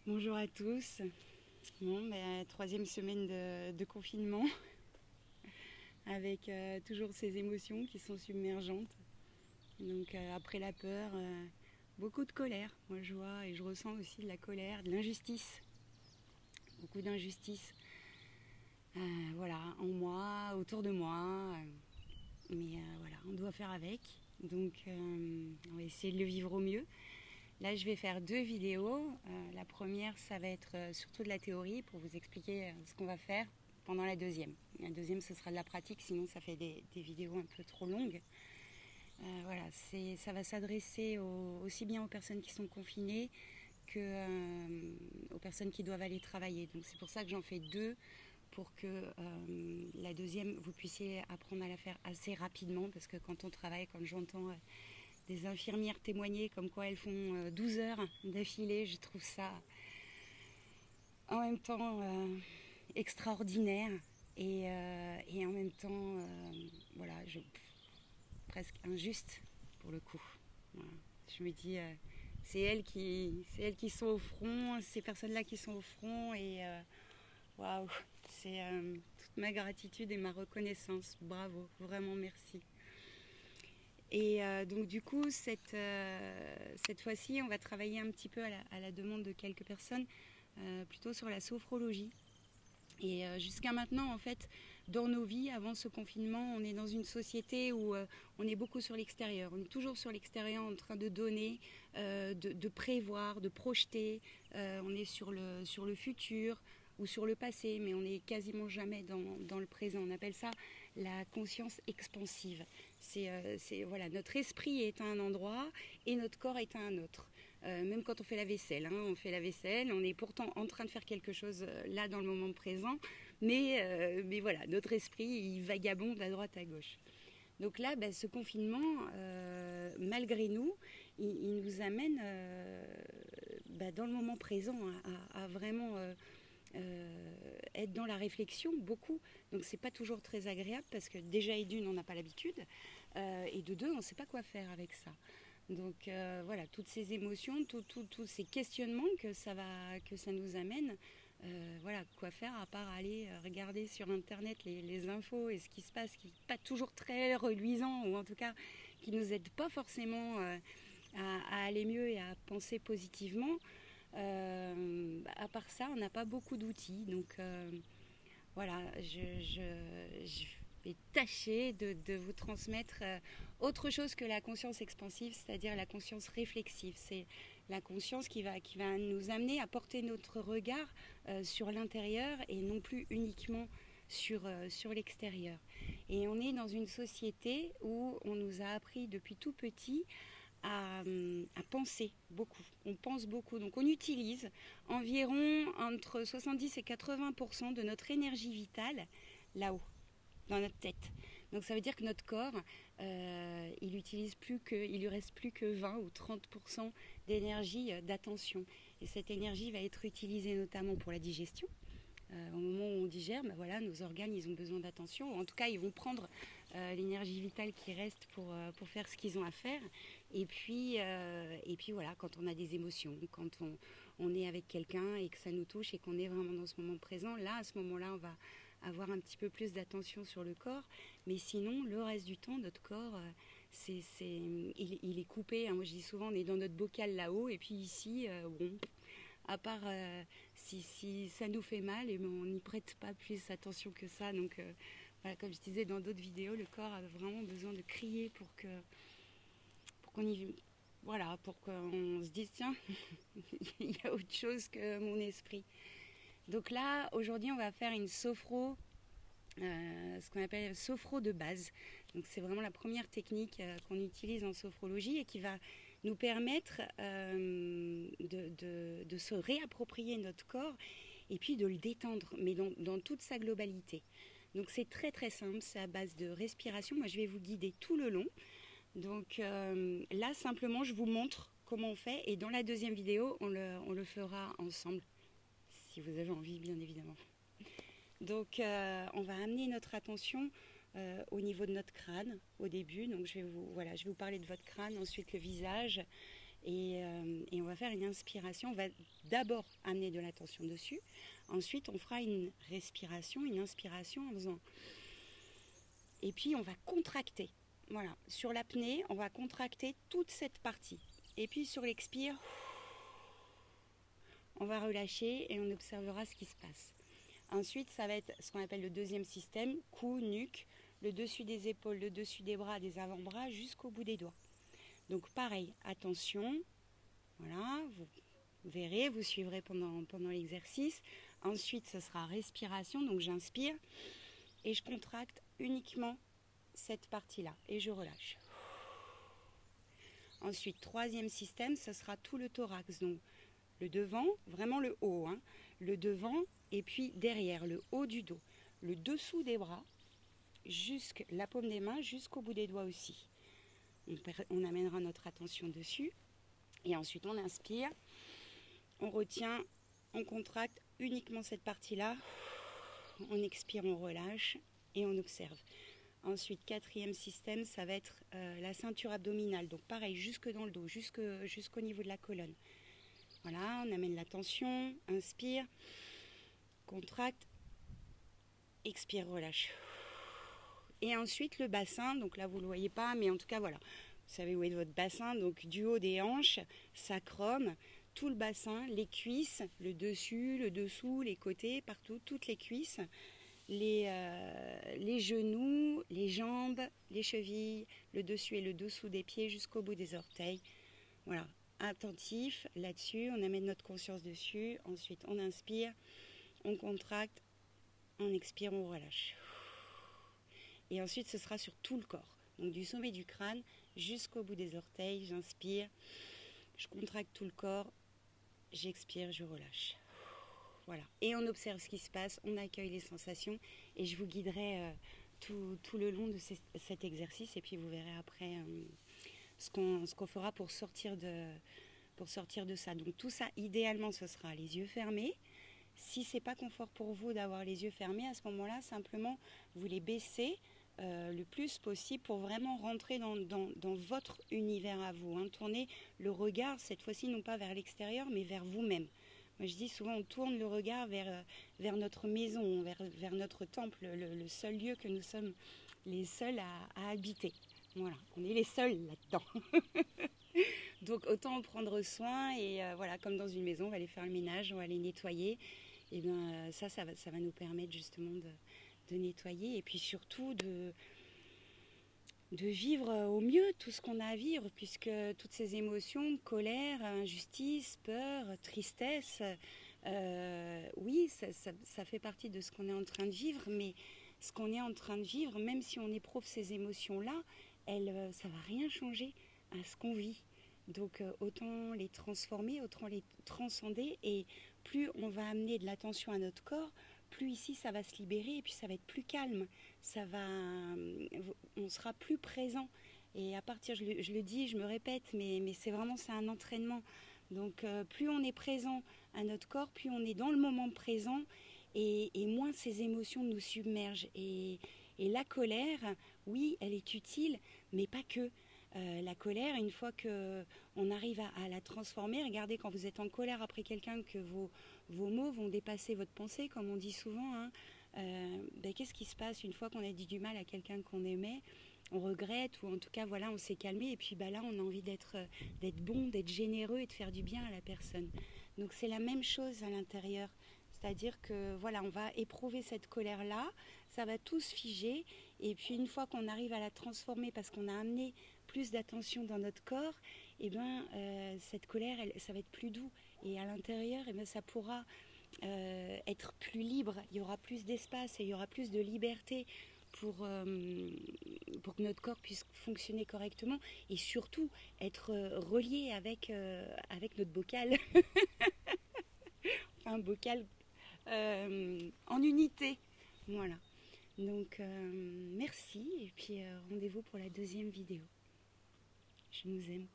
Bonjour à tous. Bon, troisième semaine de confinement avec toujours ces émotions qui sont submergentes. Donc après la peur, beaucoup de colère. Moi je vois et je ressens aussi de la colère, de l'injustice. Beaucoup d'injustice. Voilà, en moi, autour de moi. Mais voilà, on doit faire avec. Donc on va essayer de le vivre au mieux. Là, je vais faire deux vidéos. La première, ça va être surtout de la théorie pour vous expliquer ce qu'on va faire pendant la deuxième. La deuxième, ce sera de la pratique, sinon ça fait des vidéos un peu trop longues. Voilà, ça va s'adresser aussi bien aux personnes qui sont confinées que aux personnes qui doivent aller travailler. Donc c'est pour ça que j'en fais deux, pour que la deuxième, vous puissiez apprendre à la faire assez rapidement, parce que quand on travaille, quand j'entends des infirmières témoigner comme quoi elles font 12 heures d'affilée, je trouve ça en même temps extraordinaire et en même temps voilà, presque injuste pour le coup. Voilà. Je me dis c'est elles qui sont au front, ces personnes-là qui sont au front et waouh, c'est toute ma gratitude et ma reconnaissance. Bravo, vraiment merci. Et donc du coup, cette fois-ci, on va travailler un petit peu à la demande de quelques personnes, plutôt sur la sophrologie. Et jusqu'à maintenant, en fait, dans nos vies, avant ce confinement, on est dans une société où on est beaucoup sur l'extérieur. On est toujours sur l'extérieur en train de donner, de prévoir, de projeter. On est sur le futur ou sur le passé, mais on n'est quasiment jamais dans le présent. On appelle ça la conscience expansive. Voilà, notre esprit est à un endroit et notre corps est à un autre. Même quand on fait la vaisselle, hein, on est pourtant en train de faire quelque chose là dans le moment présent, mais voilà, notre esprit il vagabonde à droite à gauche. Donc là, ce confinement, malgré nous, il nous amène dans le moment présent à vraiment être dans la réflexion beaucoup. Donc c'est pas toujours très agréable parce que déjà et d'une on n'a pas l'habitude et de deux on ne sait pas quoi faire avec ça. Donc voilà, toutes ces émotions, tous ces questionnements que ça nous amène, voilà, quoi faire à part aller regarder sur internet les infos et ce qui se passe, qui n'est pas toujours très reluisant, ou en tout cas qui ne nous aide pas forcément à aller mieux et à penser positivement. À part ça, on n'a pas beaucoup d'outils, donc voilà, je vais tâcher de vous transmettre autre chose que la conscience expansive, c'est-à-dire la conscience réflexive. C'est la conscience qui va nous amener à porter notre regard sur l'intérieur et non plus uniquement sur l'extérieur. Et on est dans une société où on nous a appris depuis tout petit à penser beaucoup. On pense beaucoup. Donc on utilise environ entre 70 et 80% de notre énergie vitale là-haut, dans notre tête. Donc ça veut dire que notre corps, il lui reste plus que 20 ou 30% d'énergie d'attention. Et cette énergie va être utilisée notamment pour la digestion. Au moment où on digère, voilà, nos organes ils ont besoin d'attention. En tout cas, ils vont prendre l'énergie vitale qui reste pour faire ce qu'ils ont à faire. Et puis voilà, quand on a des émotions, quand on est avec quelqu'un et que ça nous touche et qu'on est vraiment dans ce moment présent, là, à ce moment-là, on va avoir un petit peu plus d'attention sur le corps. Mais sinon, le reste du temps, notre corps, il est coupé. Hein. Moi, je dis souvent, on est dans notre bocal là-haut. Et puis ici, bon, à part si ça nous fait mal, et on n'y prête pas plus attention que ça. Donc, voilà, comme je disais dans d'autres vidéos, le corps a vraiment besoin de crier pour qu'on y... Voilà, pour qu'on se dise, tiens, il y a autre chose que mon esprit. Donc là, aujourd'hui, on va faire une sophro, ce qu'on appelle sophro de base. Donc c'est vraiment la première technique qu'on utilise en sophrologie et qui va nous permettre de se réapproprier notre corps et puis de le détendre, mais dans toute sa globalité. Donc c'est très très simple, c'est à base de respiration. Moi je vais vous guider tout le long. Donc là simplement je vous montre comment on fait et dans la deuxième vidéo on le fera ensemble, si vous avez envie bien évidemment. Donc on va amener notre attention au niveau de notre crâne au début. Donc je vais vous parler de votre crâne, ensuite le visage Et on va faire une inspiration. On va d'abord amener de la tension dessus. Ensuite, on fera une respiration, une inspiration en faisant... Et puis, on va contracter. Voilà. Sur l'apnée, on va contracter toute cette partie. Et puis, sur l'expire, on va relâcher et on observera ce qui se passe. Ensuite, ça va être ce qu'on appelle le deuxième système, cou, nuque, le dessus des épaules, le dessus des bras, des avant-bras, jusqu'au bout des doigts. Donc pareil, attention, voilà, vous verrez, vous suivrez pendant l'exercice. Ensuite, ce sera respiration, donc j'inspire et je contracte uniquement cette partie-là et je relâche. Ensuite, troisième système, ce sera tout le thorax, donc le devant, vraiment le haut, hein, le devant et puis derrière, le haut du dos, le dessous des bras, jusqu'à la paume des mains, jusqu'au bout des doigts aussi. On amènera notre attention dessus et ensuite on inspire, on retient, on contracte uniquement cette partie-là, on expire, on relâche et on observe. Ensuite, quatrième système, ça va être la ceinture abdominale, donc pareil, jusque dans le dos, jusqu'au niveau de la colonne. Voilà, on amène la tension, inspire, contracte, expire, relâche. Et ensuite le bassin, donc là vous ne le voyez pas, mais en tout cas voilà, vous savez où est votre bassin, donc du haut des hanches, sacrum, tout le bassin, les cuisses, le dessus, le dessous, les côtés, partout, toutes les cuisses, les genoux, les jambes, les chevilles, le dessus et le dessous des pieds jusqu'au bout des orteils. Voilà, attentif là-dessus, on amène notre conscience dessus, ensuite on inspire, on contracte, on expire, on relâche. Et ensuite, ce sera sur tout le corps. Donc du sommet du crâne jusqu'au bout des orteils. J'inspire, je contracte tout le corps, j'expire, je relâche. Voilà. Et on observe ce qui se passe, on accueille les sensations. Et je vous guiderai tout le long de cet exercice. Et puis vous verrez après ce qu'on fera pour sortir de ça. Donc tout ça, idéalement, ce sera les yeux fermés. Si ce n'est pas confort pour vous d'avoir les yeux fermés, à ce moment-là, simplement, vous les baissez le plus possible pour vraiment rentrer dans votre univers à vous. Hein. Tournez le regard, cette fois-ci, non pas vers l'extérieur, mais vers vous-même. Moi, je dis souvent, on tourne le regard vers notre maison, vers notre temple, le seul lieu que nous sommes les seuls à habiter. Voilà, on est les seuls là-dedans. Donc, autant en prendre soin et voilà, comme dans une maison, on va aller faire le ménage, on va aller nettoyer. Et bien ça va nous permettre justement de nettoyer et puis surtout de vivre au mieux tout ce qu'on a à vivre, puisque toutes ces émotions, colère, injustice, peur, tristesse, oui, ça fait partie de ce qu'on est en train de vivre, mais ce qu'on est en train de vivre, même si on éprouve ces émotions-là, ça ne va rien changer à ce qu'on vit. Donc autant les transformer, autant les transcender, et plus on va amener de l'attention à notre corps, plus ici ça va se libérer et puis ça va être plus calme, on sera plus présent. Et à partir, je le dis, je me répète, mais c'est un entraînement. Donc plus on est présent à notre corps, plus on est dans le moment présent et moins ces émotions nous submergent. Et la colère, oui, elle est utile, mais pas que. La colère, une fois qu'on arrive à la transformer, regardez quand vous êtes en colère après quelqu'un, que vos mots vont dépasser votre pensée, comme on dit souvent, hein, qu'est-ce qui se passe une fois qu'on a dit du mal à quelqu'un qu'on aimait? On regrette, ou en tout cas voilà, on s'est calmé, et puis là on a envie d'être bon, d'être généreux et de faire du bien à la personne. Donc c'est la même chose à l'intérieur, c'est-à-dire que voilà, on va éprouver cette colère-là, ça va tout se figer, et puis une fois qu'on arrive à la transformer parce qu'on a amené plus d'attention dans notre corps, et cette colère, ça va être plus doux, et à l'intérieur, ça pourra être plus libre, il y aura plus d'espace et il y aura plus de liberté pour que notre corps puisse fonctionner correctement et surtout être relié avec notre bocal, un bocal en unité. Voilà. Donc merci et puis rendez-vous pour la deuxième vidéo. Je nous aime.